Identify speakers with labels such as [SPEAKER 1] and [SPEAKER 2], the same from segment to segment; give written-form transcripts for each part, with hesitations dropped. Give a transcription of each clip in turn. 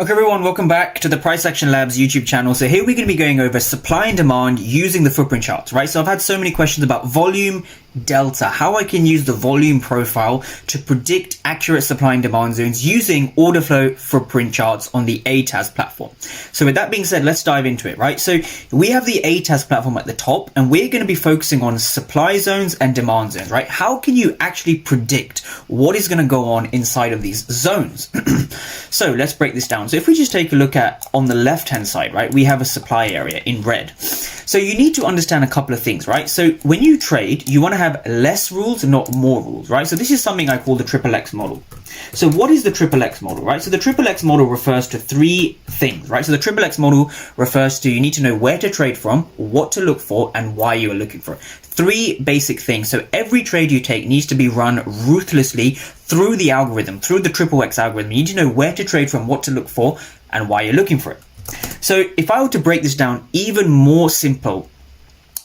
[SPEAKER 1] Okay everyone, welcome back to the Price Action Labs YouTube channel. So here we're going to be going over supply and demand using the footprint charts, right? So I've had so many questions about volume delta, how I can use the volume profile to predict accurate supply and demand zones using order flow footprint charts on the ATAS platform. So with that being said, let's dive into it, right? So we have the ATAS platform at the top and we're going to be focusing on supply zones and demand zones, right? How can you actually predict what is going to go on inside of these zones? So let's break this down. So if we just take a look at on the left hand side, right, we have a supply area in red. So you need to understand a couple of things, right? So when you trade, you want to have less rules and not more rules, right? So this is something I call the XXX model. So what is the XXX model, right? So the XXX model refers to three things, right? So the XXX model refers to you need to know where to trade from, what to look for, and why you are looking for it. Three basic things. So every trade you take needs to be run ruthlessly through the algorithm, through the XXX algorithm. You need to know where to trade from, what to look for, and why you're looking for it. So if I were to break this down even more simple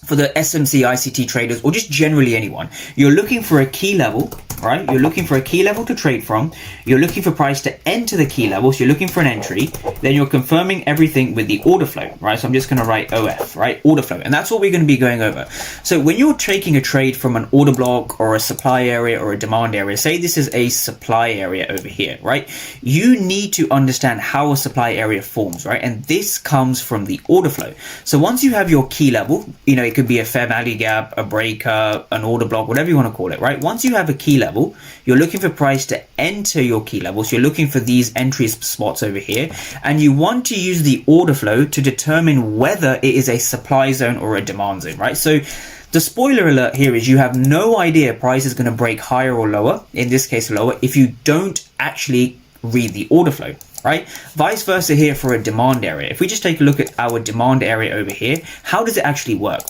[SPEAKER 1] for the SMC ICT traders or just generally anyone, you're looking for a key level, right? You're looking for a key level to trade from. You're looking for price to enter the key level. So you're looking for an entry. Then you're confirming everything with the order flow, right? So I'm just going to write OF, right? Order flow. And that's what we're going to be going over. So when you're taking a trade from an order block or a supply area or a demand area, say this is a supply area over here, right? You need to understand how a supply area forms, right? And this comes from the order flow. So once you have your key level, you know, it could be a fair value gap, a breaker, an order block, whatever you want to call it, right? Once you have a key level, you're looking for price to enter your key level. So you're looking for these entry spots over here, and you want to use the order flow to determine whether it is a supply zone or a demand zone, right? So the spoiler alert here is you have no idea price is going to break higher or lower, in this case lower, if you don't actually read the order flow, right? Vice versa here for a demand area. If we just take a look at our demand area over here, how does it actually work, right?